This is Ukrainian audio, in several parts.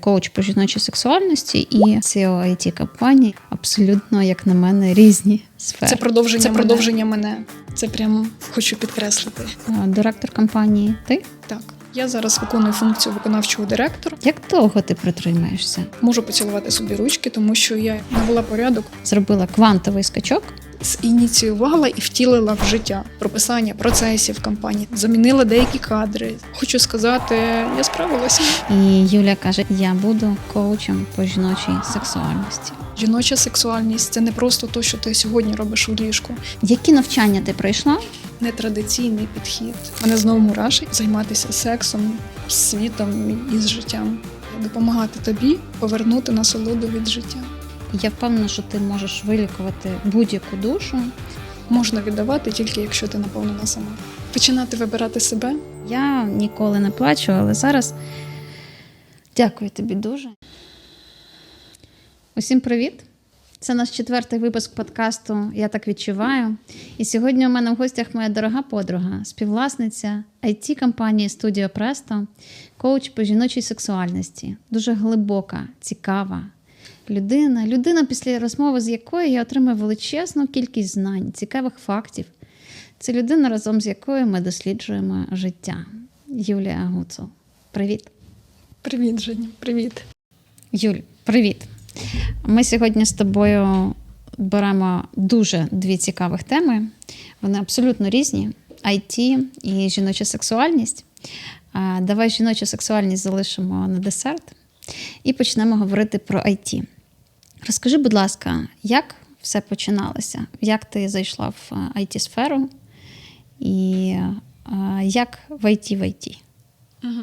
Коуч по жіночій сексуальності і CEO IT-компанії абсолютно, як на мене, різні сфери. Це продовження мене. Це прямо хочу підкреслити. Директор компанії ти? Так. Я зараз виконую функцію виконавчого директора. Як довго ти протримаєшся? Можу поцілувати собі ручки, тому що я навела порядок. Зробила квантовий скачок. Зініціювала і втілила в життя прописання процесів компанії, замінила деякі кадри. Хочу сказати, я справилася. І Юля каже, я буду коучем по жіночій сексуальності. Жіноча сексуальність – це не просто те, що ти сьогодні робиш у ліжку. Які навчання ти пройшла? Нетрадиційний підхід. Мене знову мурашить займатися сексом, з світом і з життям. Допомагати тобі повернути насолоду від життя. Я впевнена, що ти можеш вилікувати будь-яку душу. Можна віддавати тільки, якщо ти наповнена сама. Починати вибирати себе. Я ніколи не плачу, але зараз дякую тобі дуже. Усім привіт! Це наш 4-й випуск подкасту «Я так відчуваю». І сьогодні у мене в гостях моя дорога подруга, співвласниця IT-компанії Studio Presto, коуч по жіночій сексуальності. Дуже глибока, цікава людина, після розмови з якою я отримую величезну кількість знань, цікавих фактів. Це людина, разом з якою ми досліджуємо життя. Юлія Гуцул. Привіт. Привіт, Женя. Привіт. Юль, привіт. Ми сьогодні з тобою беремо дуже дві цікавих теми. Вони абсолютно різні. IT і жіноча сексуальність. Давай жіночу сексуальність залишимо на десерт і почнемо говорити про IT. Розкажи, будь ласка, як все починалося? Як ти зайшла в IT-сферу? І як в IT? Угу.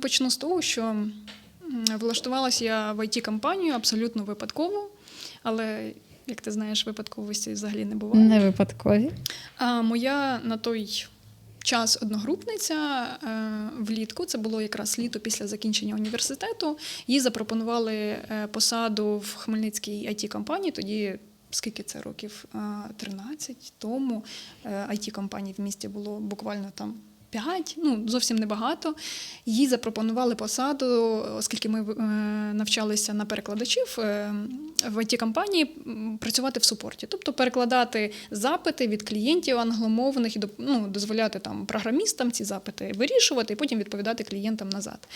Почну з того, що влаштувалася я в IT-компанію абсолютно випадково, але, як ти знаєш, випадковості взагалі не буває. Не випадкові. Моя на той час одногрупниця влітку, це було якраз літо після закінчення університету, їй запропонували посаду в Хмельницькій IT-компанії, тоді, скільки це років, 13 тому, IT-компаній в місті було буквально там 5, зовсім небагато. Їй запропонували посаду, оскільки ми навчалися на перекладачів в IT-компанії, працювати в супорті. Тобто перекладати запити від клієнтів англомовних і дозволяти там програмістам ці запити вирішувати і потім відповідати клієнтам назад.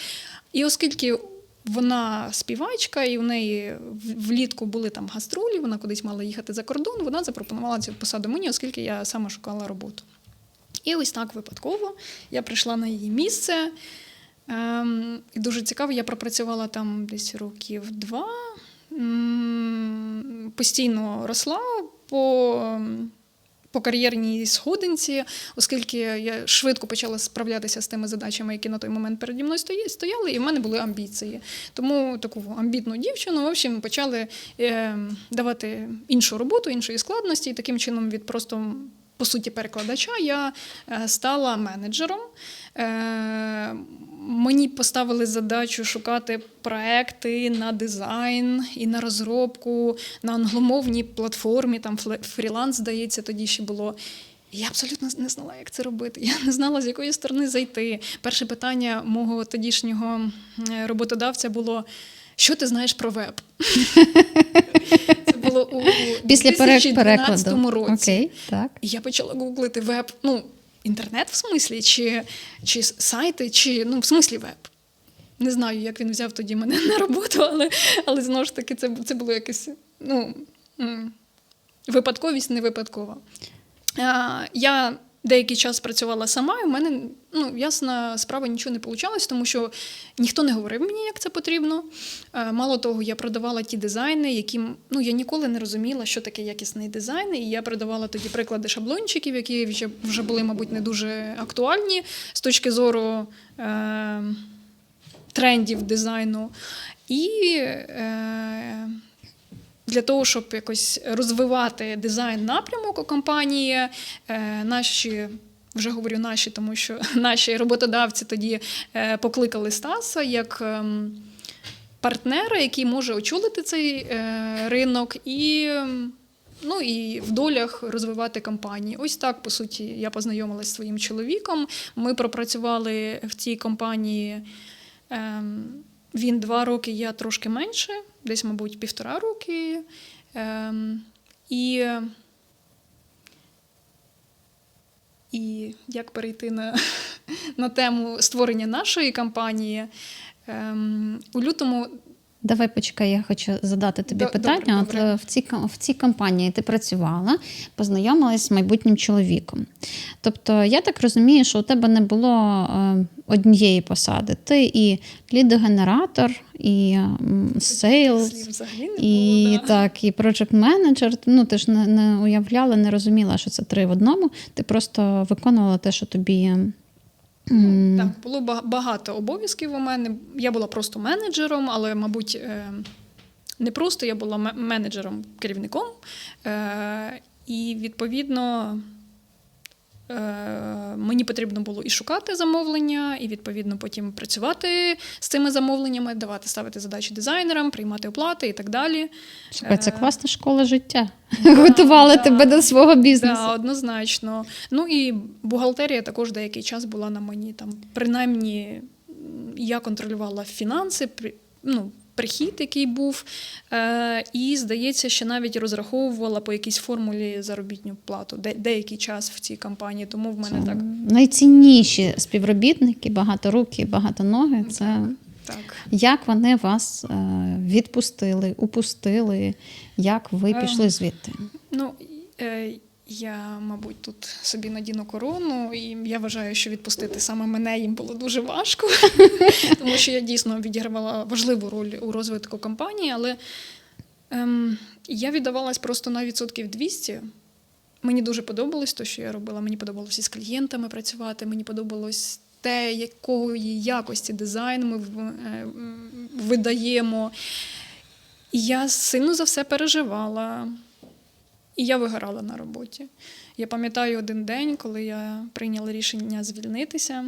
І оскільки вона співачка, і в неї влітку були там гастролі, вона кудись мала їхати за кордон, вона запропонувала цю посаду мені, оскільки я саме шукала роботу. І ось так випадково я прийшла на її місце. І дуже цікаво, я пропрацювала там десь років 2. Постійно росла по кар'єрній сходинці, оскільки я швидко почала справлятися з тими задачами, які на той момент переді мною стояли, і в мене були амбіції. Тому таку амбітну дівчину, в общем, почали давати іншу роботу, іншої складності, і таким чином від просто, по суті, перекладача я стала менеджером. Мені поставили задачу шукати проекти на дизайн і на розробку на англомовній платформі, там фріланс, здається, тоді ще було. Я абсолютно не знала, як це робити. Я не знала, з якої сторони зайти. Перше питання мого тодішнього роботодавця було: що ти знаєш про веб? Це було у 2012 році. Окей, так. І я почала гуглити веб, інтернет в смислі, чи сайти, чи, в смислі веб. Не знаю, як він взяв тоді мене на роботу, але знову ж таки, це було якесь, випадковість не випадкова. Я деякий час працювала сама, і в мене, ясна справа, нічого не вийшло, тому що ніхто не говорив мені, як це потрібно. Мало того, я продавала ті дизайни, які, я ніколи не розуміла, що таке якісний дизайн, і я продавала тоді приклади шаблончиків, які вже були, мабуть, не дуже актуальні з точки зору трендів дизайну. І для того, щоб якось розвивати дизайн-напрямок у компанії, вже говорю наші, тому що наші роботодавці тоді покликали Стаса як партнера, який може очолити цей ринок і в долях розвивати компанії. Ось так, по суті, я познайомилася зі своїм чоловіком. Ми пропрацювали в цій компанії Він 2 роки, я трошки менше, десь, мабуть, 1,5 роки. І як перейти на тему створення нашої компанії. У лютому Давай почекай, я хочу задати тобі питання. добре. От в цій компанії ти працювала, познайомилась з майбутнім чоловіком. Тобто, я так розумію, що у тебе не було однієї посади. Ти і лідогенератор, і сейлс, слів взагалі не і було, да. так, і проджект-менеджер. Ну, ти ж не уявляла, не розуміла, що це 3 в одному. Ти просто виконувала те, що тобі. Так, було багато обов'язків у мене. Я була просто менеджером, але, мабуть, не просто я була менеджером, керівником. І, відповідно, мені потрібно було і шукати замовлення, і, відповідно, потім працювати з цими замовленнями, ставити задачі дизайнерам, приймати оплати і так далі. Слухай, це класна школа життя. Готувала тебе до свого бізнесу. Так, однозначно. Ну і бухгалтерія також деякий час була на мені. Там, принаймні, я контролювала фінанси, прихід, який був, і, здається, ще навіть розраховувала по якійсь формулі заробітну плату деякий час в цій компанії, тому в мене так. Найцінніші співробітники, багаторукі, багатоноги, це Так. як вони вас відпустили, упустили, як ви пішли звідти? Я, мабуть, тут собі надіну корону, і я вважаю, що відпустити саме мене їм було дуже важко, тому що я дійсно відігравала важливу роль у розвитку компанії, але я віддавалась просто на 200%. Мені дуже подобалось те, що я робила, мені подобалося з клієнтами працювати, мені подобалось те, якої якості дизайн ми видаємо. І я сильно за все переживала. І я вигорала на роботі. Я пам'ятаю один день, коли я прийняла рішення звільнитися.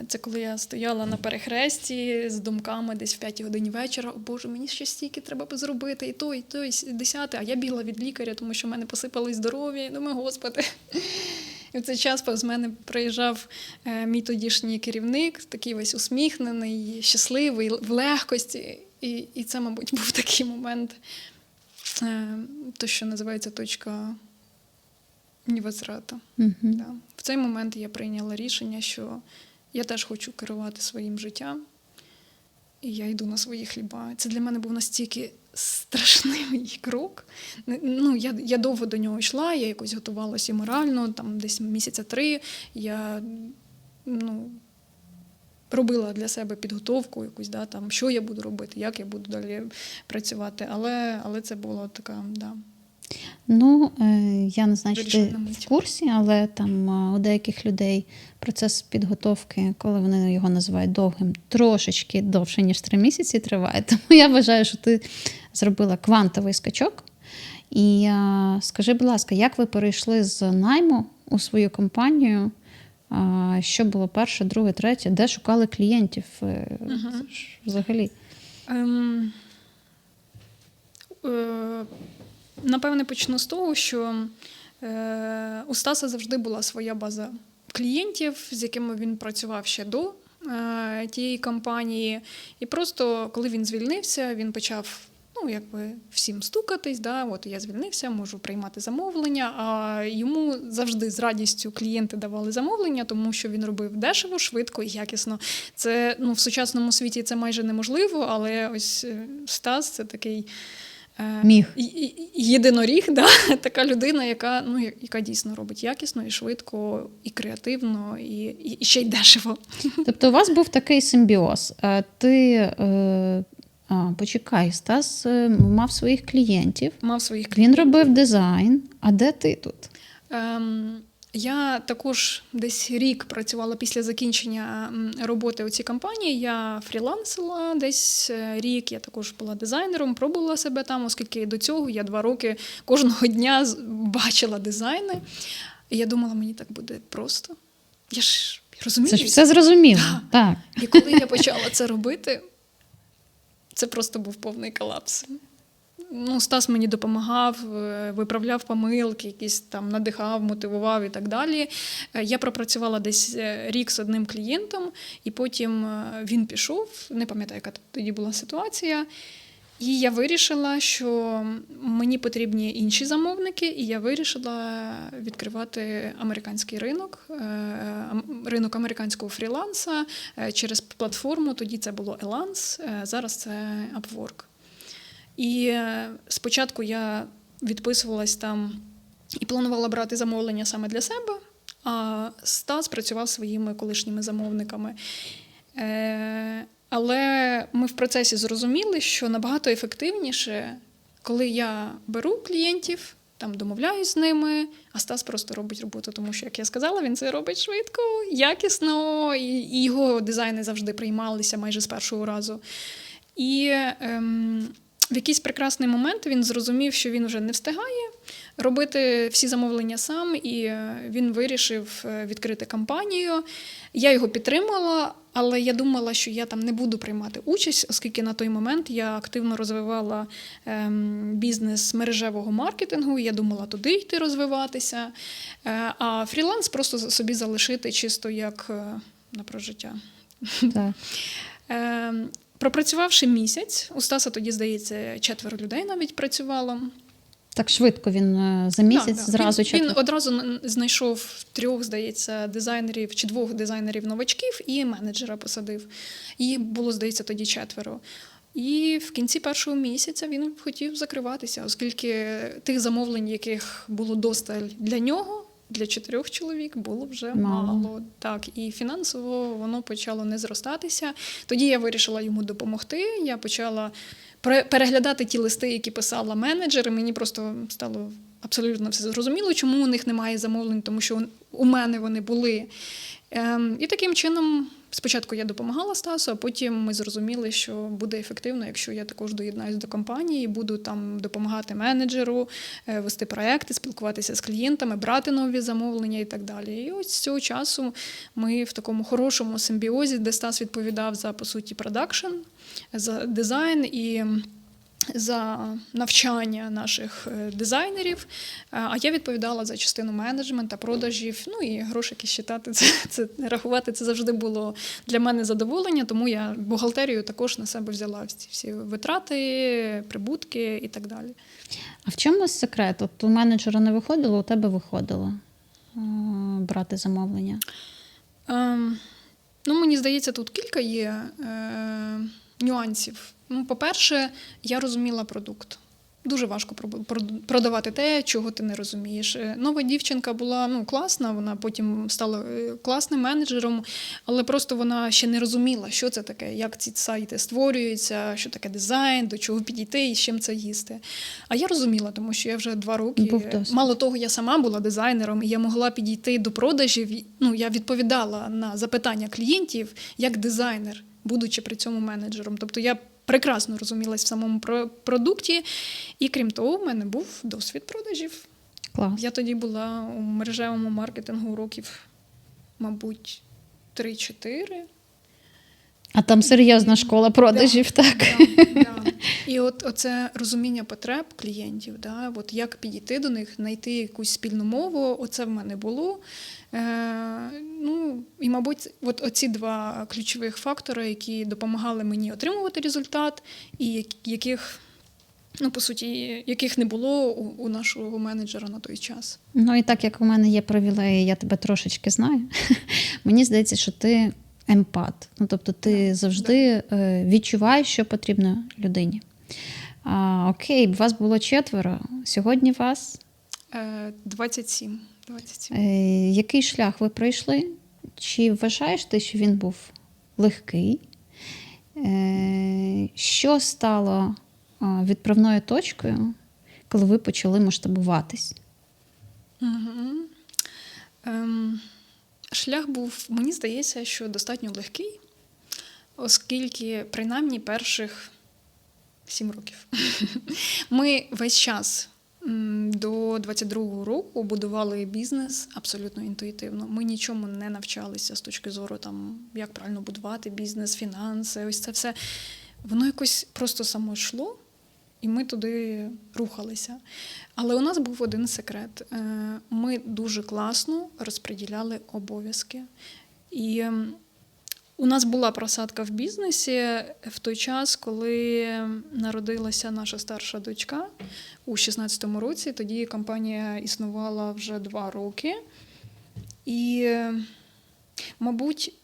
Це коли я стояла на перехресті з думками десь в 5 годині вечора. О Боже, мені ще стільки треба зробити, і то, і 10. А я бігла від лікаря, тому що в мене посипалось здоров'я. Я думаю, Господи. І в цей час повз мене приїжджав мій тодішній керівник, такий весь усміхнений, щасливий, в легкості. І це, мабуть, був такий момент, то, що називається точка невозврату. Да. В цей момент я прийняла рішення, що я теж хочу керувати своїм життям, і я йду на свої хліба. Це для мене був настільки страшний крок. Я довго до нього йшла, я якось готувалася і морально, там десь 3 місяці. Я робила для себе підготовку якусь, да, там, що я буду робити, як я буду далі працювати. Але це було така, да. Я не знаю, чи ти в курсі, але там у деяких людей процес підготовки, коли вони його називають довгим, трошечки довше, ніж 3 місяці триває. Тому я вважаю, що ти зробила квантовий скачок. І скажи, будь ласка, як ви перейшли з найму у свою компанію? Що було перше, друге, третє? Де шукали клієнтів взагалі? Напевне, почну з того, що у Стаса завжди була своя база клієнтів, з якими він працював ще до тієї компанії. І просто, коли він звільнився, він почав всім стукатись, да, от я звільнився, можу приймати замовлення, а йому завжди з радістю клієнти давали замовлення, тому що він робив дешево, швидко і якісно. Це, в сучасному світі це майже неможливо, але ось Стас – це такий єдиноріг, да, така людина, яка дійсно робить якісно і швидко, і креативно, і ще й дешево. Тобто у вас був такий симбіоз. Почекай, Стас мав своїх клієнтів. Він робив дизайн. А де ти тут? Я також десь рік працювала після закінчення роботи у цій компанії. Я фрілансила десь рік, я також була дизайнером, пробувала себе там, оскільки до цього я 2 роки кожного дня бачила дизайни. І я думала, мені так буде просто. Я ж розумію. Це ж все зрозуміло. Так. І коли я почала це робити, це просто був повний колапс. Стас мені допомагав, виправляв помилки, якісь там надихав, мотивував і так далі. Я пропрацювала десь рік з одним клієнтом, і потім він пішов, не пам'ятаю, яка тоді була ситуація. І я вирішила, що мені потрібні інші замовники, і я вирішила відкривати американський ринок американського фріланса через платформу. Тоді це було Elance, зараз це Upwork. І спочатку я відписувалась там і планувала брати замовлення саме для себе, а Стас працював своїми колишніми замовниками. Але ми в процесі зрозуміли, що набагато ефективніше, коли я беру клієнтів, там домовляюсь з ними, а Стас просто робить роботу, тому що, як я сказала, він це робить швидко, якісно, і його дизайни завжди приймалися майже з першого разу. І в якийсь прекрасний момент він зрозумів, що він вже не встигає робити всі замовлення сам, і він вирішив відкрити компанію. Я його підтримала, але я думала, що я там не буду приймати участь, оскільки на той момент я активно розвивала бізнес мережевого маркетингу, і я думала туди йти розвиватися, а фріланс просто собі залишити чисто як на прожиття. Так. Пропрацювавши місяць, у Стаса тоді, здається, 4 людей навіть працювало. Так швидко він за місяць зразу він одразу знайшов 3, здається, дизайнерів чи 2 дизайнерів-новачків і менеджера посадив. І було, здається, тоді 4. І в кінці першого місяця він хотів закриватися, оскільки тих замовлень, яких було досталь для нього, для 4 чоловік було вже мало. Так, і фінансово воно почало не зростатися. Тоді я вирішила йому допомогти. Я почала переглядати ті листи, які писала менеджер, і мені просто стало абсолютно все зрозуміло, чому у них немає замовлень, тому що у мене вони були. І таким чином, спочатку я допомагала Стасу, а потім ми зрозуміли, що буде ефективно, якщо я також доєднаюсь до компанії, буду там допомагати менеджеру, вести проекти, спілкуватися з клієнтами, брати нові замовлення і так далі. І ось з цього часу ми в такому хорошому симбіозі, де Стас відповідав за, по суті, продакшн, за дизайн і за навчання наших дизайнерів, а я відповідала за частину менеджменту, продажів, і грошики считати, це рахувати, це завжди було для мене задоволення, тому я бухгалтерію також на себе взяла всі витрати, прибутки і так далі. А в чому секрет? От у менеджера не виходило, у тебе виходило брати замовлення? Мені здається, тут кілька є нюансів. По-перше, я розуміла продукт. Дуже важко продавати те, чого ти не розумієш. Нова дівчинка була класна, вона потім стала класним менеджером, але просто вона ще не розуміла, що це таке, як ці сайти створюються, що таке дизайн, до чого підійти і з чим це їсти. А я розуміла, тому що я вже 2 роки, мало того, я сама була дизайнером, і я могла підійти до продажів, я відповідала на запитання клієнтів як дизайнер, будучи при цьому менеджером. Тобто я прекрасно розумілась в самому продукті, і крім того, в мене був досвід продажів. Клас. Я тоді була у мережевому маркетингу років, мабуть, 3-4. А там серйозна школа продажів, так? Да. І оце розуміння потреб клієнтів, як підійти до них, знайти якусь спільну мову, оце в мене було. І, мабуть, оці 2 ключових фактори, які допомагали мені отримувати результат, і по суті, яких не було у нашого менеджера на той час. І так як у мене є привілеї, я тебе трошечки знаю, мені здається, що ти емпат. Тобто ти завжди відчуваєш, що потрібно людині. Окей, вас було 4, сьогодні вас? 27. Який шлях ви пройшли? Чи вважаєш ти, що він був легкий? Що стало відправною точкою, коли ви почали масштабуватись? Шлях був, мені здається, що достатньо легкий, оскільки, принаймні, перших 7 років. Ми весь час до 22-го року будували бізнес абсолютно інтуїтивно. Ми нічому не навчалися з точки зору, як правильно будувати бізнес, фінанси, ось це все. Воно якось просто само йшло. І ми туди рухалися. Але у нас був один секрет. Ми дуже класно розподіляли обов'язки. І у нас була просадка в бізнесі в той час, коли народилася наша старша дочка у 2016 році. Тоді компанія існувала вже 2 роки. І, мабуть,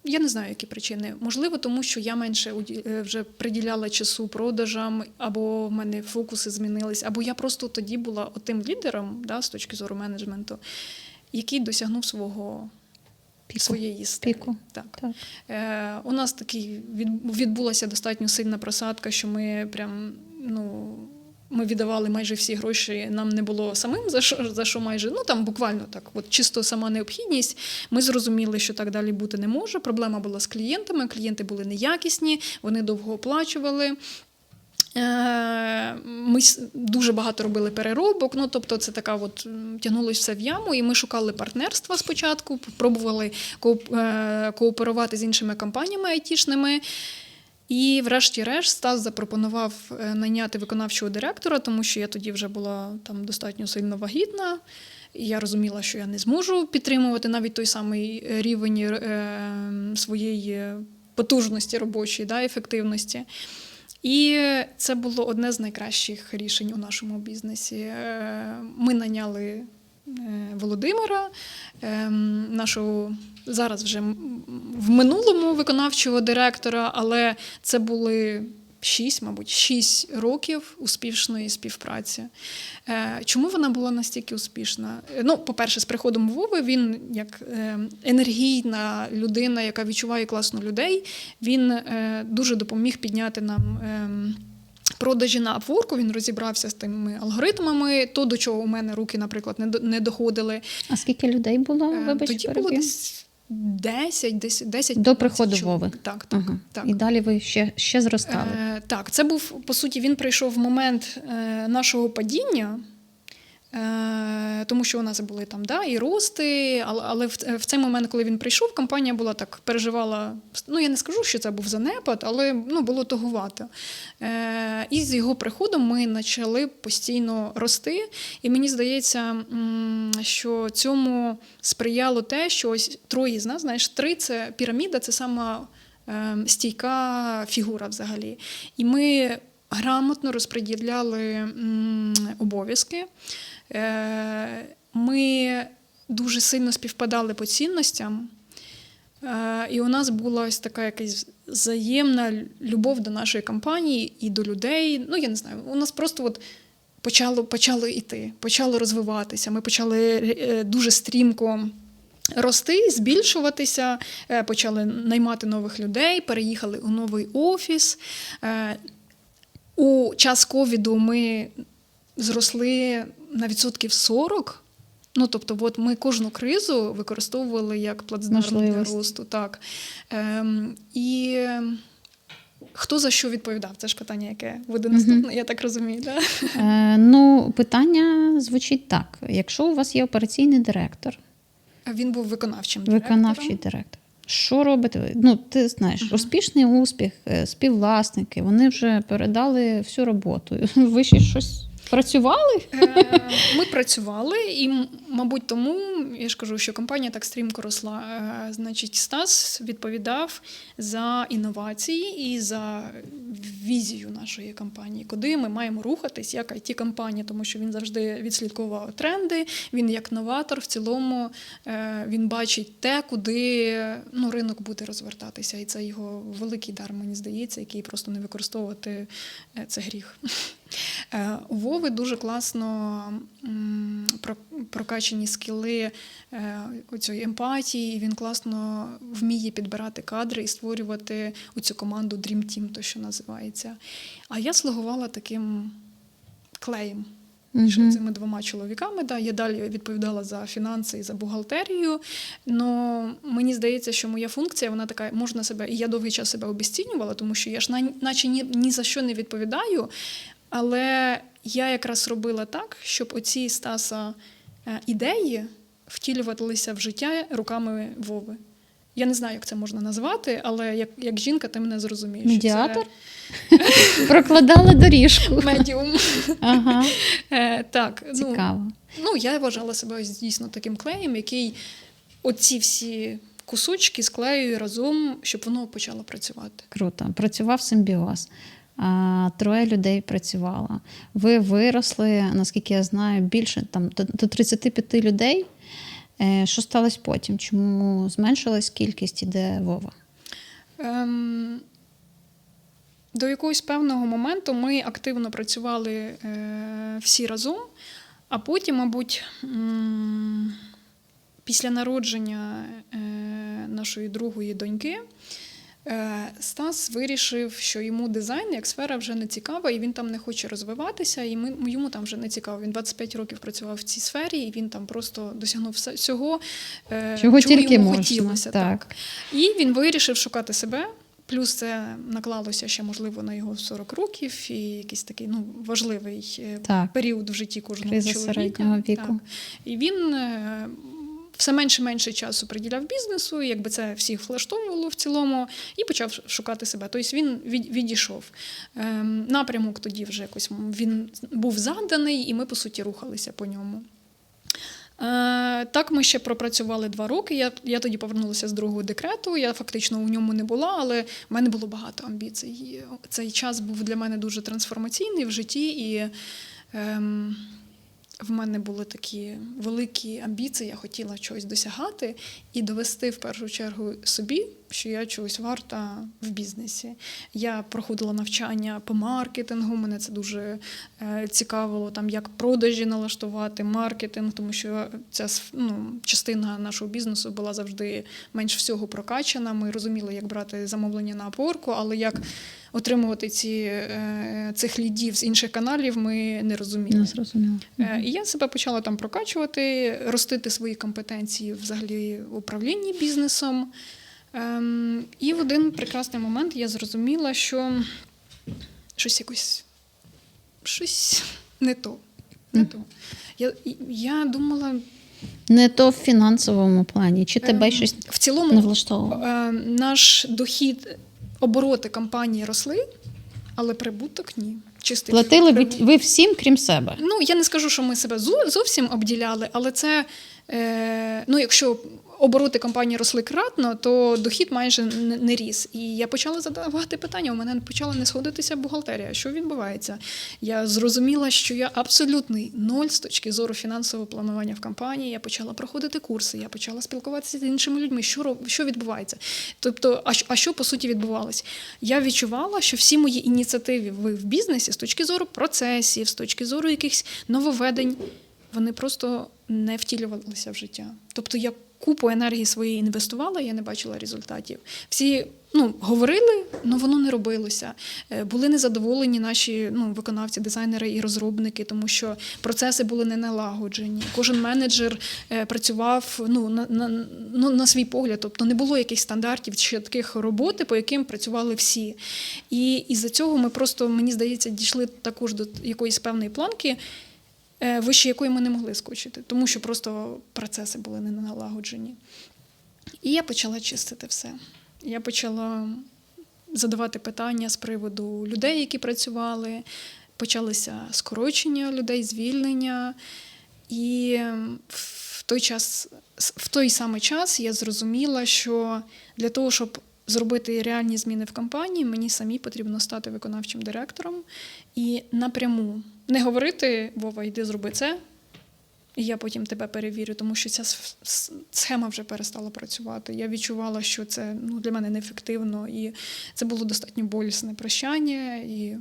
я не знаю, які причини. Можливо, тому що я менше вже приділяла часу продажам, або в мене фокуси змінились, або я просто тоді була тим лідером, да, з точки зору менеджменту, який досягнув своєї стелі. Піку. Так. У нас відбулася достатньо сильна просадка, що ми прям, ми віддавали майже всі гроші, нам не було самим за що майже, там буквально так, от чисто сама необхідність. Ми зрозуміли, що так далі бути не може. Проблема була з клієнтами, клієнти були неякісні, вони довго оплачували. Ми дуже багато робили переробок, тобто це така тягнулося все в яму, і ми шукали партнерства спочатку, пробували кооперувати з іншими компаніями айтішними. І врешті-решт Стас запропонував найняти виконавчого директора, тому що я тоді вже була там достатньо сильно вагітна. І я розуміла, що я не зможу підтримувати навіть той самий рівень своєї потужності робочої, ефективності. І це було одне з найкращих рішень у нашому бізнесі. Ми найняли Володимира, нашого зараз вже в минулому виконавчого директора, але це були 6 років успішної співпраці. Чому вона була настільки успішна? По-перше, з приходом Вови він як енергійна людина, яка відчуває класно людей, він дуже допоміг підняти нам продажі на Upwork, він розібрався з тими алгоритмами, то, до чого у мене руки, наприклад, не доходили. А скільки людей було, вибачте, тоді було десь 10 до приходу чоловік. Вови. Так. І далі ви ще зростали. Так, це був, по суті, він прийшов в момент нашого падіння, тому що у нас були там і рости, але в цей момент, коли він прийшов, компанія була так, переживала, я не скажу, що це був занепад, але було туговато. І з його приходом ми почали постійно рости, і мені здається, що цьому сприяло те, що ось 3 з нас, 3 – це піраміда, це сама стійка фігура взагалі. І ми грамотно розподіляли обов'язки. Ми дуже сильно співпадали по цінностям, і у нас була ось така якась взаємна любов до нашої компанії і до людей. Я не знаю, у нас просто почало йти, почало розвиватися. Ми почали дуже стрімко рости, збільшуватися, почали наймати нових людей, переїхали у новий офіс. У час ковіду ми зросли на 40%. Тобто, ми кожну кризу використовували як плацдарм для росту. Так. І хто за що відповідав? Це ж питання, яке буде наступне, я так розумію. Да? Питання звучить так. Якщо у вас є операційний директор. Він був виконавчим директором. Виконавчий директор. Що робите? Ти знаєш, успішний успіх, співвласники, вони вже передали всю роботу. Ви ще щось працювали? Ми працювали, і, мабуть, тому, я ж кажу, що компанія так стрімко росла. Значить, Стас відповідав за інновації і за візію нашої компанії, куди ми маємо рухатись як IT-компанія, тому що він завжди відслідковував тренди, він як новатор в цілому, він бачить те, куди ринок буде розвертатися. І це його великий дар, мені здається, який просто не використовувати – це гріх. У Вови дуже класно прокачані скіли цієї емпатії, і він класно вміє підбирати кадри і створювати оцю команду Dream Team, то що називається. А я слугувала таким клеєм між цими 2 чоловіками. Да. Я далі відповідала за фінанси і за бухгалтерію, але мені здається, що моя функція, вона така, можна себе, і я довгий час себе обесцінювала, тому що я ж наче ні за що не відповідаю, але я якраз робила так, щоб оці Стаса ідеї втілювалися в життя руками Вови. я не знаю, як це можна назвати, але як жінка ти мене зрозумієш. Медіатор? Прокладала доріжку. Медіум. Ага. Так, Цікаво. я вважала себе дійсно таким клеєм, який оці всі кусочки склеює разом, щоб воно почало працювати. Круто. Працював симбіоз. 3 людей працювало. Ви виросли, наскільки я знаю, більше до 35 людей. Що сталося потім? Чому зменшилась кількість і де Вова? До якогось певного моменту ми активно працювали всі разом, а потім, мабуть, після народження нашої другої доньки, Стас вирішив, що йому дизайн як сфера вже не цікава, і він там не хоче розвиватися, і йому там вже не цікаво. Він 25 років працював в цій сфері, і він там просто досягнув всього, чого чого тільки йому можна. хотілося. Так. І він вирішив шукати себе. Плюс це наклалося ще, можливо, на його 40 років і якийсь такий важливий період в житті кожного Криза чоловіка. середнього віку. Так. І він все менше часу приділяв бізнесу, якби це всіх влаштовувало в цілому, і почав шукати себе. Тобто він відійшов. Напрямок тоді вже якось він був заданий, і ми, по суті, рухалися по ньому. Так, ми ще пропрацювали 2 роки. Я тоді повернулася з другого декрету, я фактично у ньому не була, але в мене було багато амбіцій. Цей час був для мене дуже трансформаційний в житті, і в мене були такі великі амбіції, я хотіла чогось досягати і довести в першу чергу собі, що я чогось варта в бізнесі. Я проходила навчання по маркетингу, мене це дуже цікавило, там, як продажі налаштувати, маркетинг, тому що ця частина нашого бізнесу була завжди менш всього прокачана. Ми розуміли, як брати замовлення на Upwork, але як отримувати цих лідів з інших каналів ми не розуміли. Не зрозуміло. І я себе почала там прокачувати, ростити свої компетенції взагалі в управлінні бізнесом. І в один прекрасний момент я зрозуміла, що щось не то. Я думала... Не то в фінансовому плані, чи тебе щось в цілому, не влаштовувало? Наш дохід, обороти компанії росли, але прибуток – ні. Чистий Платили ви всім, крім себе? Я не скажу, що ми себе зовсім обділяли, але це, якщо обороти компанії росли кратно, то дохід майже не ріс. І я почала задавати питання, у мене почала не сходитися бухгалтерія. Що відбувається? Я зрозуміла, що я абсолютний ноль з точки зору фінансового планування в компанії. Я почала проходити курси, я почала спілкуватися з іншими людьми. Що відбувається? Тобто, а що по суті відбувалось? Я відчувала, що всі мої ініціативи в бізнесі з точки зору процесів, з точки зору якихось нововведень, вони просто не втілювалися в життя. Тобто я купу енергії своєї інвестувала, я не бачила результатів. Всі говорили, але воно не робилося. Були незадоволені наші виконавці, дизайнери і розробники, тому що процеси були не налагоджені. Кожен менеджер працював на свій погляд, тобто не було якихось стандартів чи таких роботи, по яким працювали всі. І із-за цього ми просто, мені здається, дійшли також до якоїсь певної планки, вище якої ми не могли скочити, тому що просто процеси були не налагоджені. І я почала чистити все. Я почала задавати питання з приводу людей, які працювали, почалися скорочення людей, звільнення. І в той самий час я зрозуміла, що для того, щоб зробити реальні зміни в компанії, мені самій потрібно стати виконавчим директором і напряму не говорити: Вова, йди зроби це, і я потім тебе перевірю, тому що ця схема вже перестала працювати. Я відчувала, що це для мене неефективно, і це було достатньо болісне прощання, і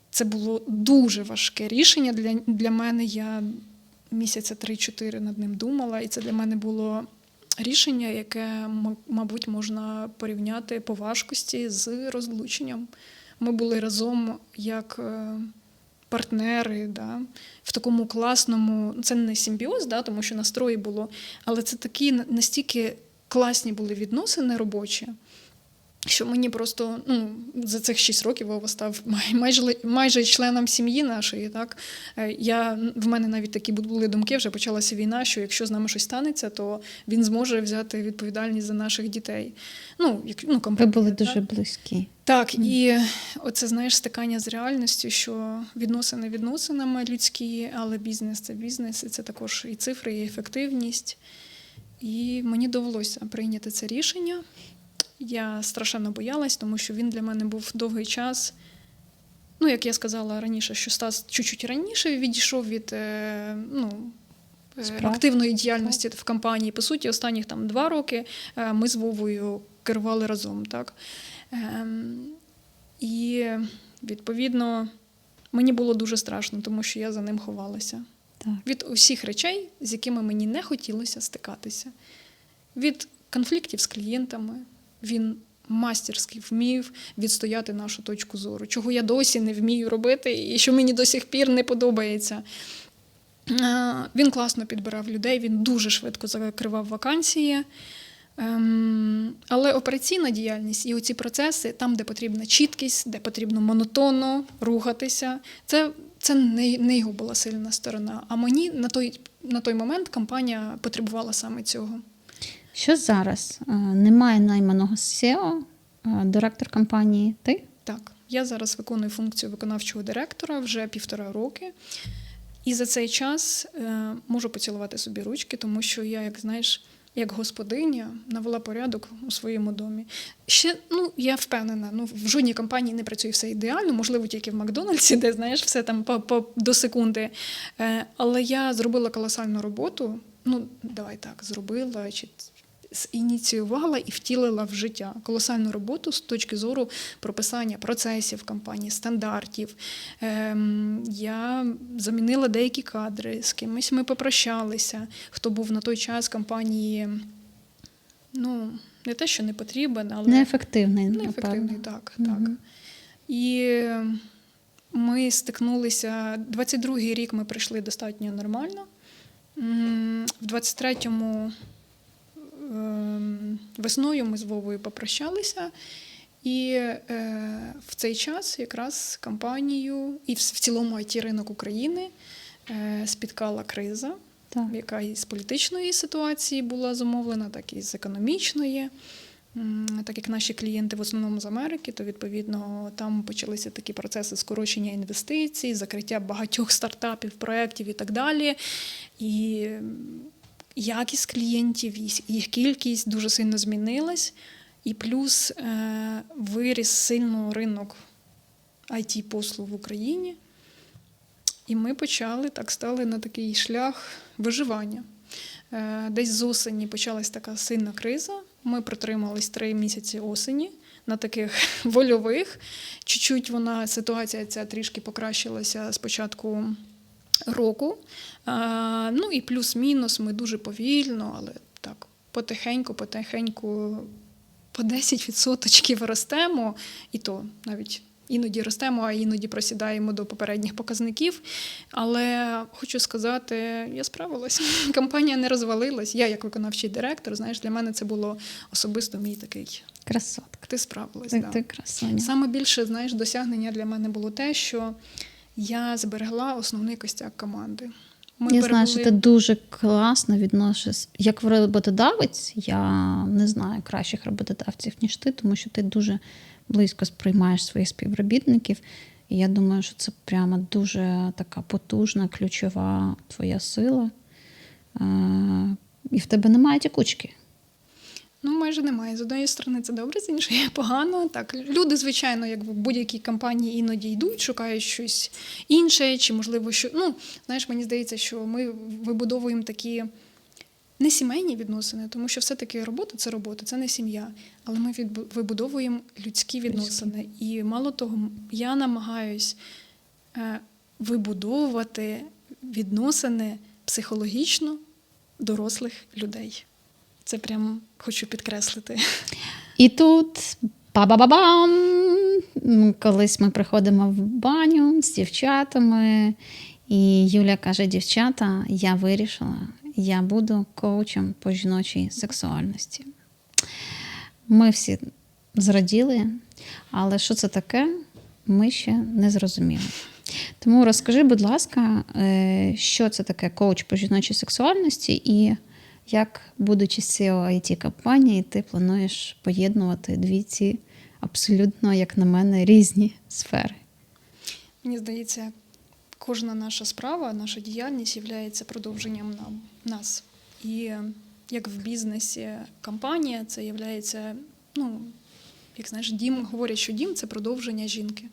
це було дуже важке рішення для мене. Я місяця 3-4 над ним думала, і це для мене було рішення, яке, мабуть, можна порівняти по важкості з розлученням. Ми були разом як партнери, в такому класному, це не симбіоз, тому що настрої було, але це такі настільки класні були відносини робочі, що мені просто за цих 6 років Вова став майже членом сім'ї нашої. Так? В мене навіть такі були думки, вже почалася війна, що якщо з нами щось станеться, то він зможе взяти відповідальність за наших дітей. Ви були дуже близькі. Так, і оце, знаєш, стикання з реальністю, що відносини відносинами людські, але бізнес – це бізнес, і це також і цифри, і ефективність. І мені довелося прийняти це рішення. Я страшенно боялась, тому що він для мене був довгий час. Як я сказала раніше, що Стас чуть-чуть раніше відійшов від активної діяльності в компанії. По суті, останніх 2 роки ми з Вовою керували разом. Так? І, відповідно, мені було дуже страшно, тому що я за ним ховалася. Так. Від усіх речей, з якими мені не хотілося стикатися. Від конфліктів з клієнтами. Він мастерськи вмів відстояти нашу точку зору, чого я досі не вмію робити і що мені до сих пір не подобається. Він класно підбирав людей, він дуже швидко закривав вакансії. Але операційна діяльність і оці процеси, там, де потрібна чіткість, де потрібно монотонно рухатися, це не його була сильна сторона. А мені на той момент компанія потребувала саме цього. Що зараз? Немає найманого SEO, директор компанії – ти? Так, я зараз виконую функцію виконавчого директора вже 1,5 роки. І за цей час можу поцілувати собі ручки, тому що я, як господиня навела порядок у своєму домі. Ще, я впевнена, в жодній компанії не працює все ідеально, можливо, тільки в Макдональдсі, де, все там до секунди. Але я зробила колосальну роботу, зробила, чи ініціювала і втілила в життя колосальну роботу з точки зору прописання процесів компанії, стандартів. Я замінила деякі кадри, з кимось ми попрощалися, хто був на той час компанії, не те, що не потрібен, але... Неефективний, Неефективний, так. І ми стикнулися, 22-й рік ми прийшли достатньо нормально. В 23-му весною ми з Вовою попрощалися, і в цей час якраз компанію і в цілому IT-ринок України спіткала криза, яка і з політичної ситуації була зумовлена, так і з економічної. Так як наші клієнти в основному з Америки, то, відповідно, там почалися такі процеси скорочення інвестицій, закриття багатьох стартапів, проєктів і так далі. І якість клієнтів, їх кількість дуже сильно змінилась. І плюс виріс сильно ринок IT-послуг в Україні. І ми стали на такий шлях виживання. Десь з осені почалась така сильна криза. Ми протримались 3 місяці осені на таких вольових. Чуть-чуть ситуація ця трішки покращилася з початку року. І плюс-мінус ми дуже повільно, але так потихеньку по 10% ростемо. І то навіть іноді ростемо, а іноді просідаємо до попередніх показників. Але хочу сказати, я справилась. Компанія не розвалилась. Я як виконавчий директор, для мене це було особисто мій такий... Красотка. Ти справилась, так. Ти красуня. Саме більше, досягнення для мене було те, що я зберегла основний костяк команди. Я знаю, що ти дуже класно відносишся. Як роботодавець, я не знаю кращих роботодавців, ніж ти, тому що ти дуже близько сприймаєш своїх співробітників. І я думаю, що це прямо дуже така потужна, ключова твоя сила. І в тебе немає тікучки. Майже немає. З однієї сторони це добре, з іншої погано. Так, люди, звичайно, як в будь-якій компанії іноді йдуть, шукають щось інше, чи, можливо, що... мені здається, що ми вибудовуємо такі не сімейні відносини, тому що все-таки робота, це не сім'я. Але ми вибудовуємо людські відносини. І мало того, я намагаюсь вибудовувати відносини психологічно дорослих людей. Це прям хочу підкреслити. І тут ба-ба-ба-бам! Колись ми приходимо в баню з дівчатами, і Юля каже: дівчата, я вирішила, я буду коучем по жіночій сексуальності. Ми всі зраділи, але що це таке, ми ще не зрозуміли. Тому розкажи, будь ласка, що це таке коуч по жіночій сексуальності і як, будучи CEO IT-компанії, ти плануєш поєднувати дві ці абсолютно, як на мене, різні сфери? Мені здається, кожна наша справа, наша діяльність є продовженням нас. І як в бізнесі компанія, це є, як знаєш, дім, говорять, що дім – це продовження жінки.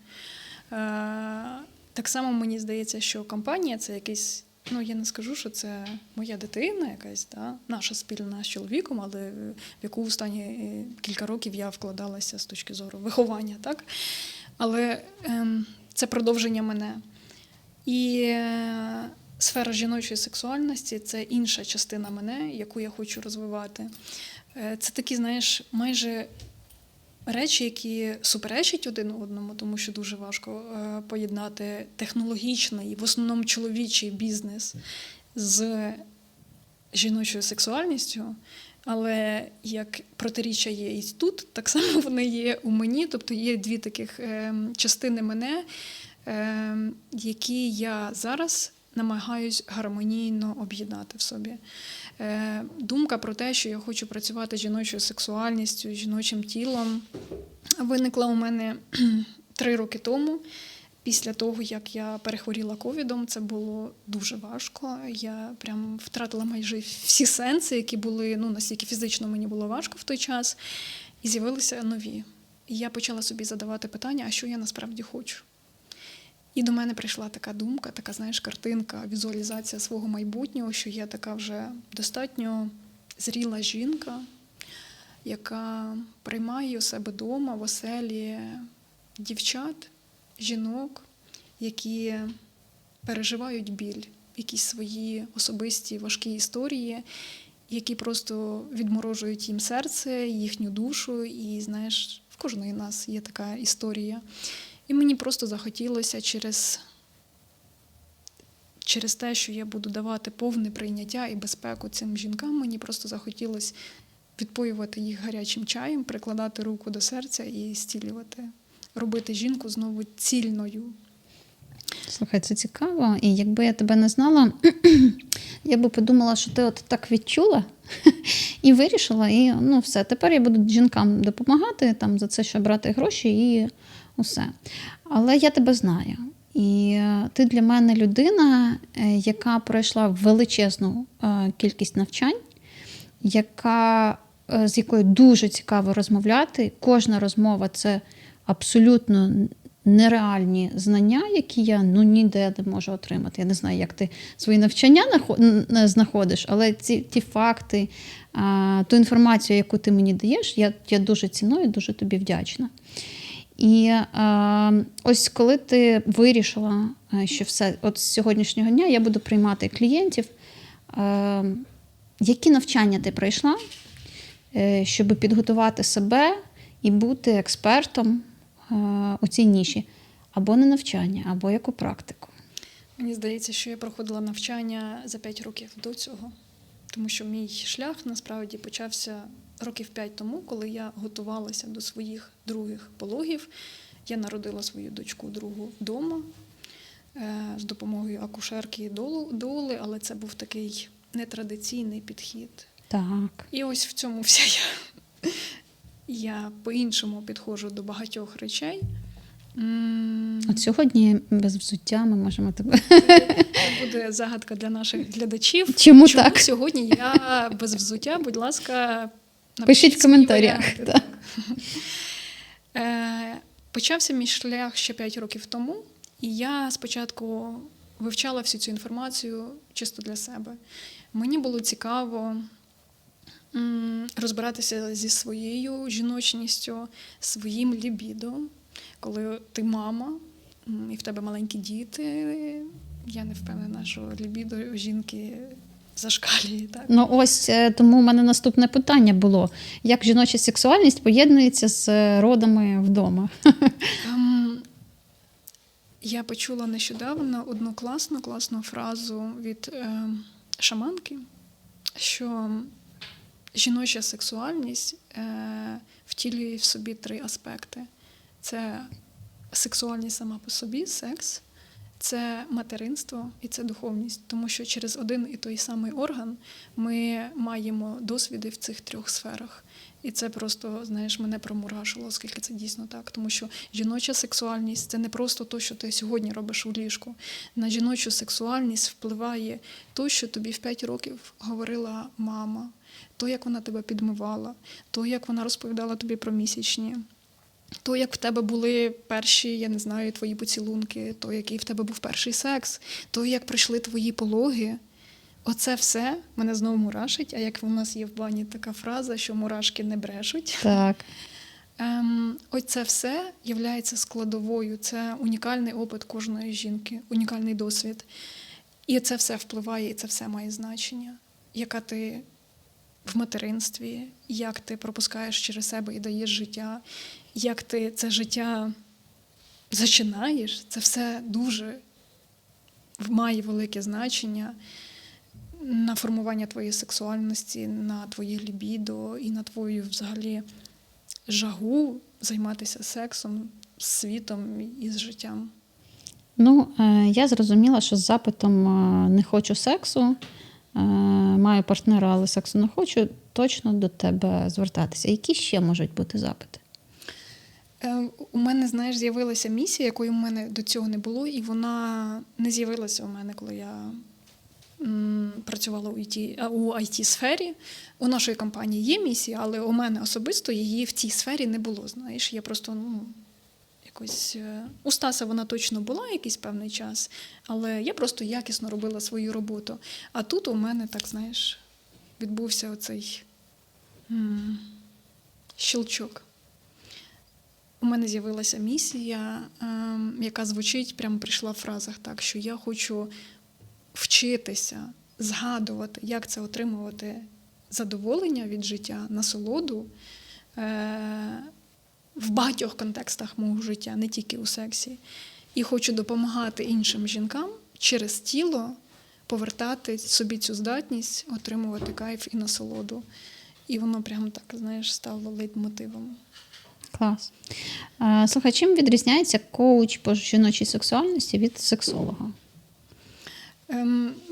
Так само мені здається, що компанія – це якийсь, я не скажу, що це моя дитина якась, наша спільна з чоловіком, але в яку останні кілька років я вкладалася з точки зору виховання, так? Але це продовження мене. І сфера жіночої сексуальності – це інша частина мене, яку я хочу розвивати. Це такі, знаєш, майже речі, які суперечать один одному, тому що дуже важко поєднати технологічний, в основному чоловічий бізнес з жіночою сексуальністю. Але як протиріччя є і тут, так само вони є у мені. Тобто є дві таких частини мене, які я зараз намагаюсь гармонійно об'єднати в собі. Думка про те, що я хочу працювати з жіночою сексуальністю, жіночим тілом, виникла у мене 3 роки тому. Після того, як я перехворіла ковідом, це було дуже важко. Я прям втратила майже всі сенси, які були, настільки фізично мені було важко в той час. І з'явилися нові. І я почала собі задавати питання, а що я насправді хочу. І до мене прийшла така думка, така, знаєш, картинка, візуалізація свого майбутнього, що я така вже достатньо зріла жінка, яка приймає у себе вдома, в оселі дівчат, жінок, які переживають біль, якісь свої особисті важкі історії, які просто відморожують їм серце, їхню душу. І, знаєш, в кожної нас є така історія. І мені просто захотілося через те, що я буду давати повне прийняття і безпеку цим жінкам, мені просто захотілося відпоювати їх гарячим чаєм, прикладати руку до серця і зцілювати, робити жінку знову цільною. Слухай, це цікаво. І якби я тебе не знала, я би подумала, що ти от так відчула і вирішила, і все. Тепер я буду жінкам допомагати, за це, що брати гроші і усе. Але я тебе знаю. І ти для мене людина, яка пройшла величезну кількість навчань, з якою дуже цікаво розмовляти. Кожна розмова – це абсолютно нереальні знання, які я ніде не можу отримати. Я не знаю, як ти свої навчання знаходиш, але ті факти, ту інформацію, яку ти мені даєш, я дуже ціную, дуже тобі вдячна. І ось коли ти вирішила, що все, от з сьогоднішнього дня я буду приймати клієнтів, які навчання ти пройшла, щоб підготувати себе і бути експертом у цій ніші? Або не навчання, або яку практику? Мені здається, що я проходила навчання за 5 років до цього. Тому що мій шлях, насправді, почався років 5 тому, коли я готувалася до своїх других пологів. Я народила свою дочку другу вдома з допомогою акушерки і доули, але це був такий нетрадиційний підхід. Так. І ось в цьому вся я по-іншому підходжу до багатьох речей. От сьогодні без взуття ми можемо тебе... Це буде загадка для наших глядачів. Чому так? Сьогодні я без взуття, будь ласка, пишіть в коментарях. Почався мій шлях ще 5 років тому, і я спочатку вивчала всю цю інформацію чисто для себе. Мені було цікаво розбиратися зі своєю жіночністю, своїм лібідо. Коли ти мама і в тебе маленькі діти, я не впевнена, що лібідо жінки зашкалює. Так? Ось тому у мене наступне питання було. Як жіноча сексуальність поєднується з родами вдома? Я почула нещодавно одну класну фразу від шаманки, що жіноча сексуальність втілює в собі 3 аспекти. Це сексуальність сама по собі, секс, це материнство і це духовність. Тому що через один і той самий орган ми маємо досвіди в цих 3 сферах. І це просто, знаєш, мене промурашило, оскільки це дійсно так. Тому що жіноча сексуальність – це не просто те, що ти сьогодні робиш у ліжку. На жіночу сексуальність впливає те, що тобі в 5 років говорила мама, то, як вона тебе підмивала, то, як вона розповідала тобі про місячні, то, як в тебе були перші, я не знаю, твої поцілунки, то, який в тебе був перший секс, то, як прийшли твої пологи. Оце все мене знову мурашить, а як у нас є в бані така фраза, що мурашки не брешуть. Так. Ось це все є складовою, це унікальний опит кожної жінки, унікальний досвід. І це все впливає, і це все має значення. Яка ти в материнстві, як ти пропускаєш через себе і даєш життя, як ти це життя зачинаєш, це все дуже має велике значення на формування твоєї сексуальності, на твоє лібідо і на твою взагалі жагу займатися сексом, з світом і з життям. Ну, я зрозуміла, що з запитом «не хочу сексу», маю партнера, але сексу не хочу, точно до тебе звертатися. Які ще можуть бути запити? У мене, знаєш, з'явилася місія, якої у мене до цього не було, і вона не з'явилася у мене, коли я працювала у IT-сфері. У нашої компанії є місія, але у мене особисто її в цій сфері не було, знаєш. Я просто, якось... У Стаса вона точно була якийсь певний час, але я просто якісно робила свою роботу. А тут у мене, так, знаєш, відбувся оцей щелчок. У мене з'явилася місія, яка звучить, прямо прийшла в фразах так, що я хочу вчитися, згадувати, як це отримувати задоволення від життя, насолоду в багатьох контекстах мого життя, не тільки у сексі. І хочу допомагати іншим жінкам через тіло повертати собі цю здатність, отримувати кайф і насолоду. І воно прямо так, знаєш, стало лейтмотивом. Клас. Слухай, чим відрізняється коуч по жіночій сексуальності від сексолога?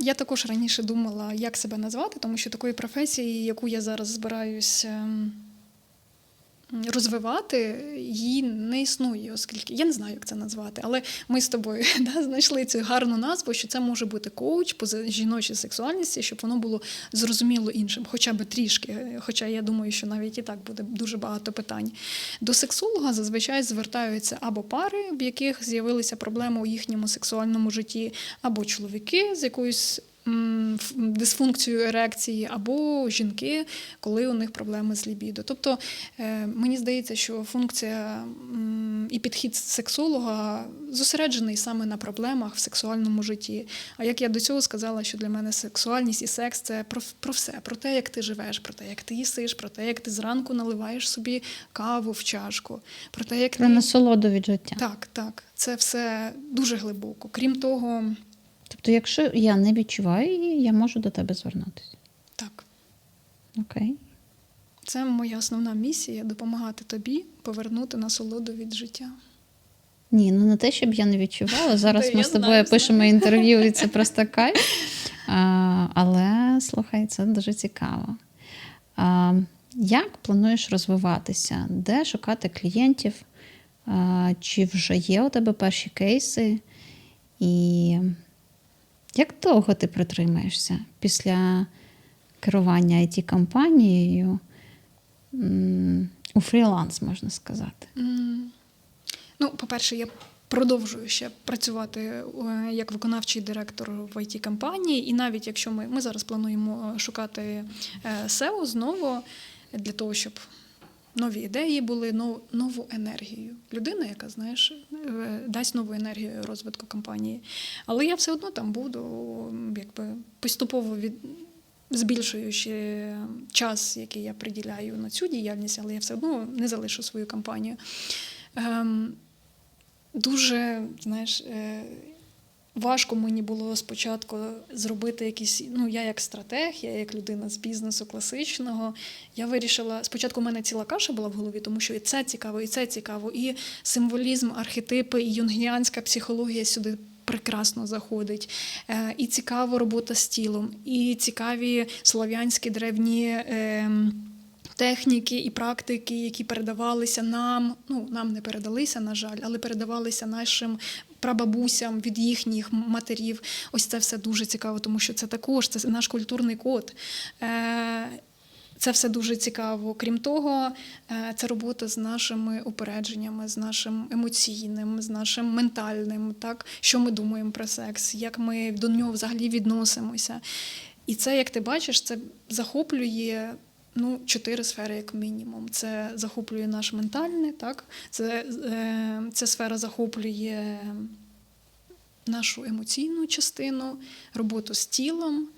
Я також раніше думала, як себе назвати, тому що такої професії, яку я зараз збираюсь розвивати, її не існує, оскільки я не знаю, як це назвати, але ми з тобою знайшли цю гарну назву, що це може бути коуч по жіночій сексуальності, щоб воно було зрозуміло іншим, хоча б трішки, хоча я думаю, що навіть і так буде дуже багато питань. До сексолога зазвичай звертаються або пари, в яких з'явилися проблеми у їхньому сексуальному житті, або чоловіки з якоюсь дисфункцією ерекції, або жінки, коли у них проблеми з лібідо. Тобто, мені здається, що функція і підхід сексолога зосереджений саме на проблемах в сексуальному житті. А як я до цього сказала, що для мене сексуальність і секс – це про все. Про те, як ти живеш, про те, як ти їсиш, про те, як ти зранку наливаєш собі каву в чашку. Про насолоду від життя. Так. Це все дуже глибоко. Крім того... Тобто, якщо я не відчуваю її, я можу до тебе звернутися? Так. Окей. Це моя основна місія – допомагати тобі повернути насолоду від життя. Ні, не те, щоб я не відчувала. Зараз ми з тобою пишемо інтерв'ю, і це просто кайф. Але, слухай, це дуже цікаво. Як плануєш розвиватися? Де шукати клієнтів? Чи вже є у тебе перші кейси? І як довго ти протримаєшся після керування IT-компанією у фріланс, можна сказати? По-перше, я продовжую ще працювати як виконавчий директор в IT-компанії. І навіть якщо ми зараз плануємо шукати SEO знову для того, щоб нові ідеї були, нову енергію. Людина, яка, знаєш, дасть нову енергію розвитку компанії. Але я все одно там буду, поступово збільшуючи час, який я приділяю на цю діяльність, але я все одно не залишу свою компанію. Дуже, знаєш, важко мені було спочатку зробити якісь, я як стратег, я як людина з бізнесу класичного, я вирішила, спочатку в мене ціла каша була в голові, тому що і це цікаво, і символізм, архетипи, і юнгіанська психологія сюди прекрасно заходить, і цікава робота з тілом, і цікаві слов'янські древні техніки і практики, які передавалися нам, нам не передалися, на жаль, але передавалися нашим прабабусям від їхніх матерів. Ось це все дуже цікаво, тому що це також, це наш культурний код. Це все дуже цікаво. Крім того, це робота з нашими упередженнями, з нашим емоційним, з нашим ментальним, так? Що ми думаємо про секс, як ми до нього взагалі відносимося. І це, як ти бачиш, це захоплює 4 сфери як мінімум. Це захоплює наш ментальний, так? Ця сфера захоплює нашу емоційну частину, роботу з тілом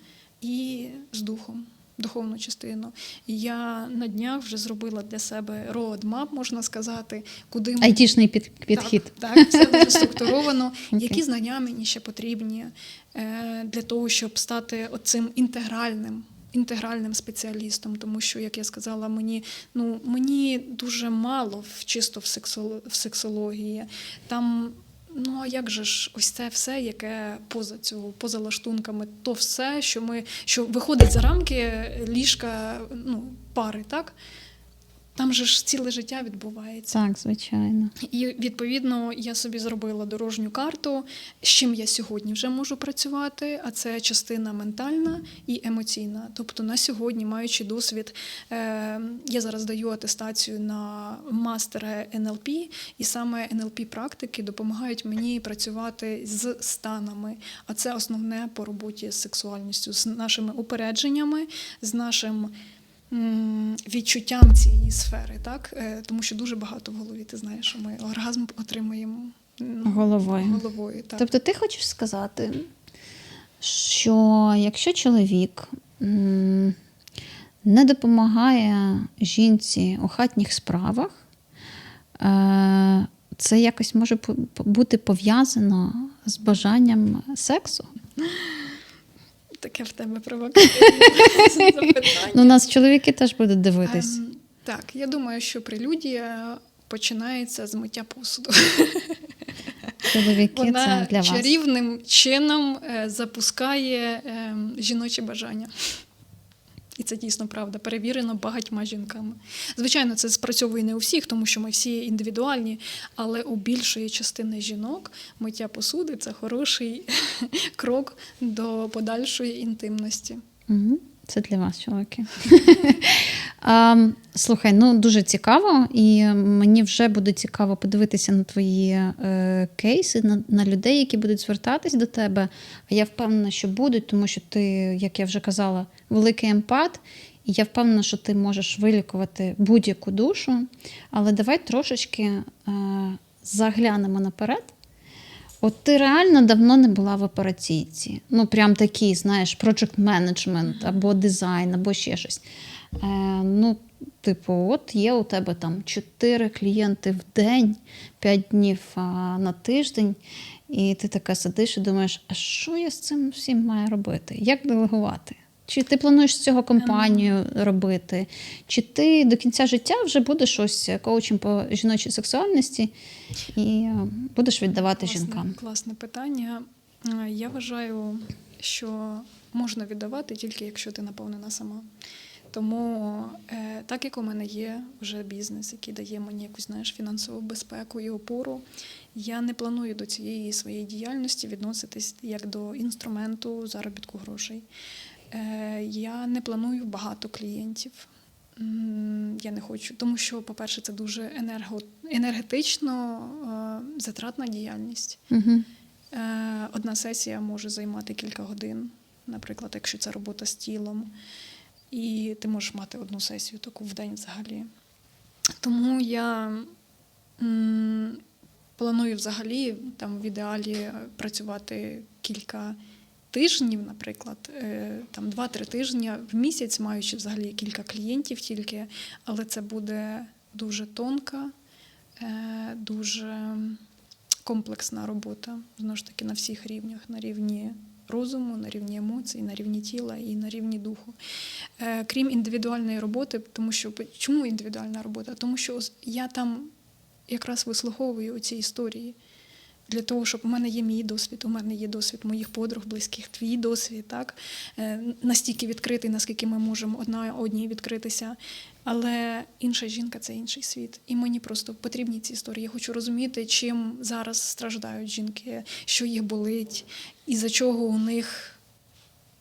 і з духом. Духовну частину. І я на днях вже зробила для себе roadmap, можна сказати, куди ми... Айтішний підхід. Так, все дуже структуровано. Okay. Які знання мені ще потрібні для того, щоб стати оцим інтегральним спеціалістом, тому що, як я сказала, мені дуже мало чисто в сексології. Там, а як же ж ось це все, яке поза лаштунками, то все, що виходить за рамки ліжка, пари, так? Там же ж ціле життя відбувається. Так, звичайно. І, відповідно, я собі зробила дорожню карту, з чим я сьогодні вже можу працювати, а це частина ментальна і емоційна. Тобто на сьогодні, маючи досвід, я зараз даю атестацію на мастера НЛП, і саме НЛП-практики допомагають мені працювати з станами. А це основне по роботі з сексуальністю, з нашими упередженнями, з нашим відчуттям цієї сфери, так? Тому що дуже багато в голові, ти знаєш, що ми оргазм отримуємо головою. Так. Тобто ти хочеш сказати, що якщо чоловік не допомагає жінці у хатніх справах, це якось може бути пов'язано з бажанням сексу? Таке в тебе провокативне запитання. У нас чоловіки теж будуть дивитись. Так, я думаю, що прелюдія починається з миття посуду. Чоловіки, Вона це для вас. чарівним чином запускає жіночі бажання. І це дійсно правда, перевірено багатьма жінками. Звичайно, це спрацьовує не у всіх, тому що ми всі індивідуальні, але у більшої частини жінок миття посуди – це хороший крок до подальшої інтимності. Угу. Це для вас, чоловіки. Слухай, дуже цікаво, і мені вже буде цікаво подивитися на твої кейси, на людей, які будуть звертатись до тебе. А я впевнена, що будуть, тому що ти, як я вже казала, великий емпат, і я впевнена, що ти можеш вилікувати будь-яку душу. Але давай трошечки заглянемо наперед. От ти реально давно не була в операційці. Прям такий, знаєш, project management, або дизайн, або ще щось. От є у тебе там 4 клієнти в день, 5 днів на тиждень, і ти така сидиш і думаєш, а що я з цим всім маю робити? Як делегувати? Чи ти плануєш з цього компанію робити? Чи ти до кінця життя вже будеш ось коучем по жіночій сексуальності і будеш віддавати жінкам? Класне питання. Я вважаю, що можна віддавати тільки, якщо ти наповнена сама. Тому, так як у мене є вже бізнес, який дає мені якусь, фінансову безпеку і опору, я не планую до цієї своєї діяльності відноситись як до інструменту заробітку грошей. Я не планую багато клієнтів. Я не хочу, тому що, по-перше, це дуже енергетично затратна діяльність. Угу. Одна сесія може займати кілька годин, наприклад, якщо це робота з тілом. І ти можеш мати одну сесію таку в день взагалі. Тому я планую взагалі в ідеалі працювати кілька тижнів, наприклад, 2-3 тижні в місяць, маючи взагалі кілька клієнтів тільки, але це буде дуже тонка, дуже комплексна робота, знову ж таки, на всіх рівнях, на рівні розуму, на рівні емоцій, на рівні тіла і на рівні духу. Крім індивідуальної роботи, тому що чому індивідуальна робота? Тому що я там якраз вислуховую ці історії. Для того, щоб у мене є мій досвід, у мене є досвід моїх подруг, близьких, твій досвід, так? Настільки відкритий, наскільки ми можемо одній відкритися. Але інша жінка – це інший світ. І мені просто потрібні ці історії. Я хочу розуміти, чим зараз страждають жінки, що їх болить, із-за чого у них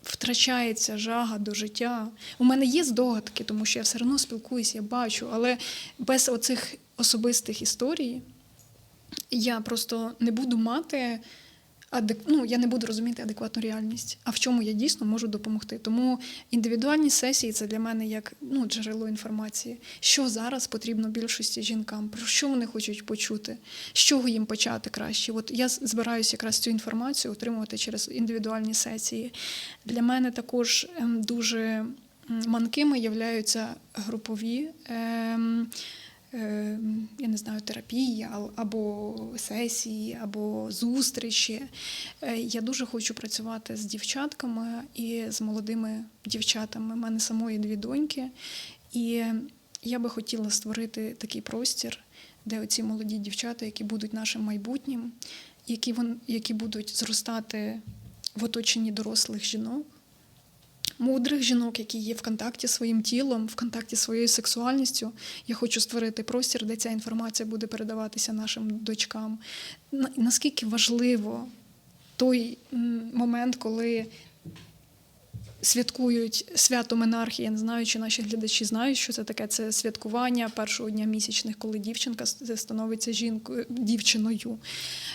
втрачається жага до життя. У мене є здогадки, тому що я все одно спілкуюся, я бачу, але без оцих особистих історій я просто не буду мати, я не буду розуміти адекватну реальність, а в чому я дійсно можу допомогти. Тому індивідуальні сесії – це для мене як джерело інформації. Що зараз потрібно більшості жінкам, про що вони хочуть почути, з чого їм почати краще. От я збираюся якраз цю інформацію отримувати через індивідуальні сесії. Для мене також дуже манкими являються групові я не знаю, терапії, або сесії, або зустрічі. Я дуже хочу працювати з дівчатками і з молодими дівчатами. У мене самої 2 доньки. І я би хотіла створити такий простір, де оці молоді дівчата, які будуть нашим майбутнім, які будуть зростати в оточенні дорослих жінок, мудрих жінок, які є в контакті зі своїм тілом, в контакті зі своєю сексуальністю. Я хочу створити простір, де ця інформація буде передаватися нашим дочкам. Наскільки важливо той момент, коли святкують свято Менархи. Я не знаю, чи наші глядачі знають, що це таке. Це святкування першого дня місячних, коли дівчинка становиться дівчиною.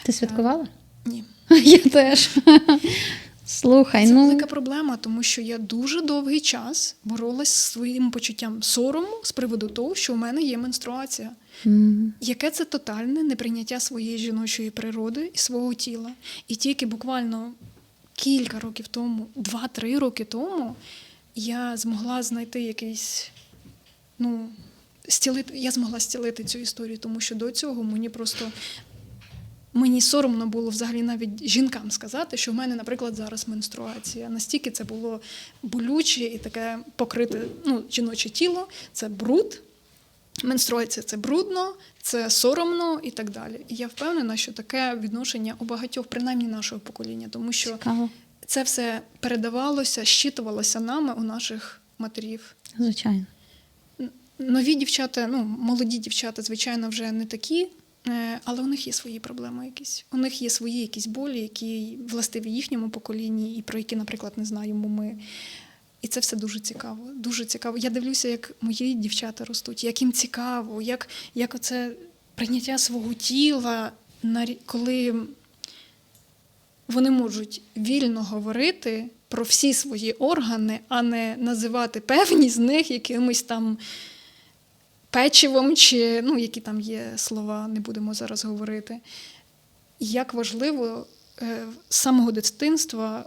Ти святкувала? Ні. Я теж. Слухай, це велика проблема, тому що я дуже довгий час боролась з своїм почуттям сорому з приводу того, що у мене є менструація. Яке це тотальне неприйняття своєї жіночої природи і свого тіла. І тільки буквально кілька років тому, 2-3 роки тому, я змогла знайти якийсь, я змогла зцілити цю історію, тому що до цього мені соромно було взагалі навіть жінкам сказати, що в мене, наприклад, зараз менструація. Настільки це було болюче і таке покрите, жіноче тіло – це бруд, менструація – це брудно, це соромно і так далі. І я впевнена, що таке відношення у багатьох, принаймні нашого покоління, тому що це все передавалося, щитувалося нами у наших матерів. Звичайно. Нові дівчата, молоді дівчата, звичайно, вже не такі, але у них є свої проблеми якісь. У них є свої якісь болі, які властиві їхньому поколінні, і про які, наприклад, не знаємо ми. І це все дуже цікаво. Дуже цікаво. Я дивлюся, як мої дівчата ростуть, як їм цікаво, як оце прийняття свого тіла, коли вони можуть вільно говорити про всі свої органи, а не називати певні з них якимось там печивом, чи, які там є слова, не будемо зараз говорити. Як важливо з самого дитинства,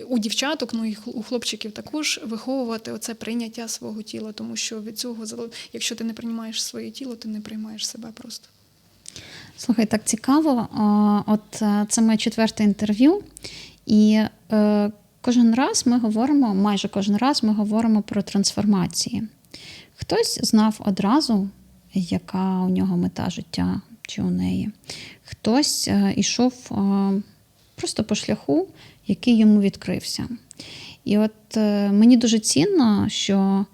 у дівчаток, і у хлопчиків також виховувати оце прийняття свого тіла, тому що від цього, якщо ти не приймаєш своє тіло, ти не приймаєш себе просто. Слухай, так цікаво. Це моє 4-те інтерв'ю, і майже кожен раз ми говоримо про трансформації. Хтось знав одразу, яка у нього мета життя, чи у неї. Хтось ішов просто по шляху, який йому відкрився. І от мені дуже цінно, що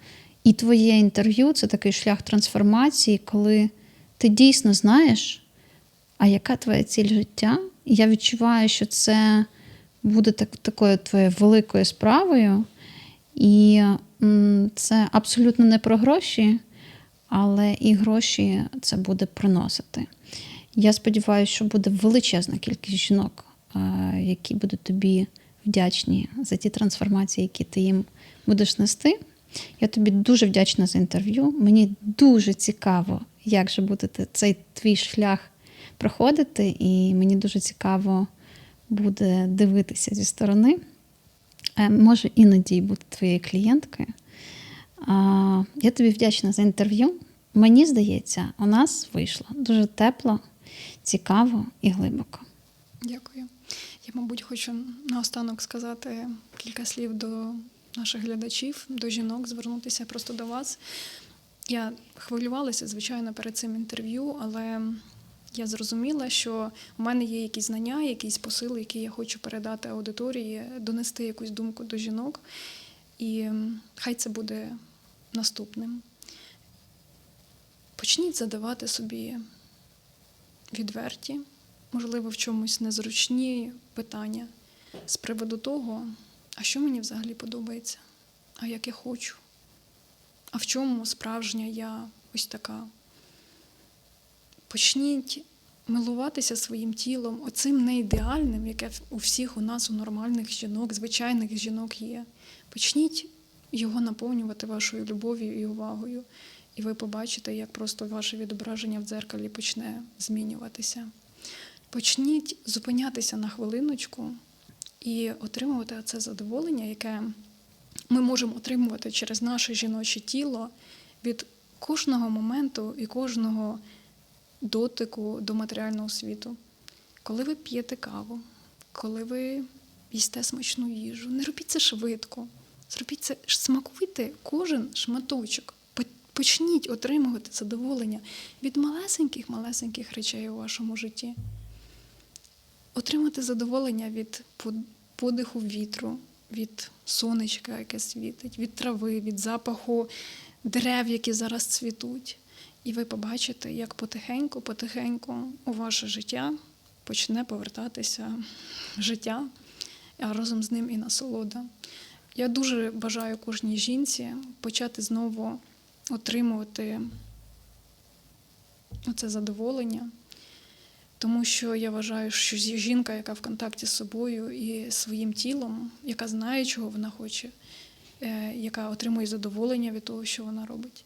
і твоє інтерв'ю – це такий шлях трансформації, коли ти дійсно знаєш, а яка твоя ціль життя. І я відчуваю, що це буде такою твоєю великою справою. І це абсолютно не про гроші, але і гроші це буде приносити. Я сподіваюся, що буде величезна кількість жінок, які будуть тобі вдячні за ті трансформації, які ти їм будеш нести. Я тобі дуже вдячна за інтерв'ю. Мені дуже цікаво, як же буде цей твій шлях проходити, і мені дуже цікаво буде дивитися зі сторони. Можу іноді бути твоєю клієнткою. Я тобі вдячна за інтерв'ю. Мені здається, у нас вийшло дуже тепло, цікаво і глибоко. Дякую. Я, мабуть, хочу наостанок сказати кілька слів до наших глядачів, до жінок, звернутися просто до вас. Я хвилювалася, звичайно, перед цим інтерв'ю, але я зрозуміла, що у мене є якісь знання, якісь посили, які я хочу передати аудиторії, донести якусь думку до жінок. І хай це буде наступним. Почніть задавати собі відверті, можливо, в чомусь незручні питання з приводу того, а що мені взагалі подобається, а як я хочу, а в чому справжня я ось така. Почніть милуватися своїм тілом, оцим неідеальним, яке у всіх у нас, у нормальних жінок, звичайних жінок є. Почніть його наповнювати вашою любов'ю і увагою, і ви побачите, як просто ваше відображення в дзеркалі почне змінюватися. Почніть зупинятися на хвилиночку і отримувати це задоволення, яке ми можемо отримувати через наше жіноче тіло від кожного моменту і кожного дотику до матеріального світу. Коли ви п'єте каву, коли ви їсте смачну їжу, не робіть це швидко. Зробіть це, смакуйте кожен шматочок. Почніть отримувати задоволення від малесеньких речей у вашому житті. Отримати задоволення від подиху вітру, від сонечка, яке світить, від трави, від запаху дерев, які зараз цвітуть. І ви побачите, як потихеньку у ваше життя почне повертатися життя, а разом з ним і насолода. Я дуже бажаю кожній жінці почати знову отримувати оце задоволення, тому що я вважаю, що жінка, яка в контакті з собою і своїм тілом, яка знає, чого вона хоче, яка отримує задоволення від того, що вона робить,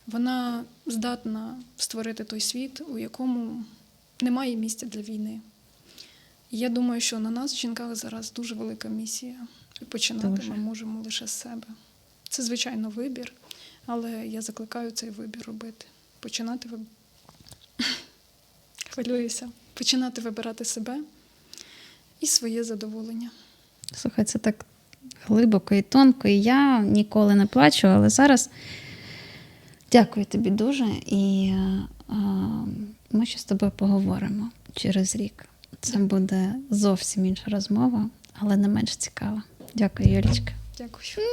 вона здатна створити той світ, у якому немає місця для війни. І я думаю, що на нас, жінках, зараз дуже велика місія. І починати ми можемо лише з себе. Це, звичайно, вибір, але я закликаю цей вибір робити. Хвилююся. Починати вибирати себе і своє задоволення. Слухай, це так глибоко і тонко, і я ніколи не плачу, але зараз дякую тобі дуже, і ми ще з тобою поговоримо через рік. Це буде зовсім інша розмова, але не менш цікава. Дякую, Юлічка. Дякую.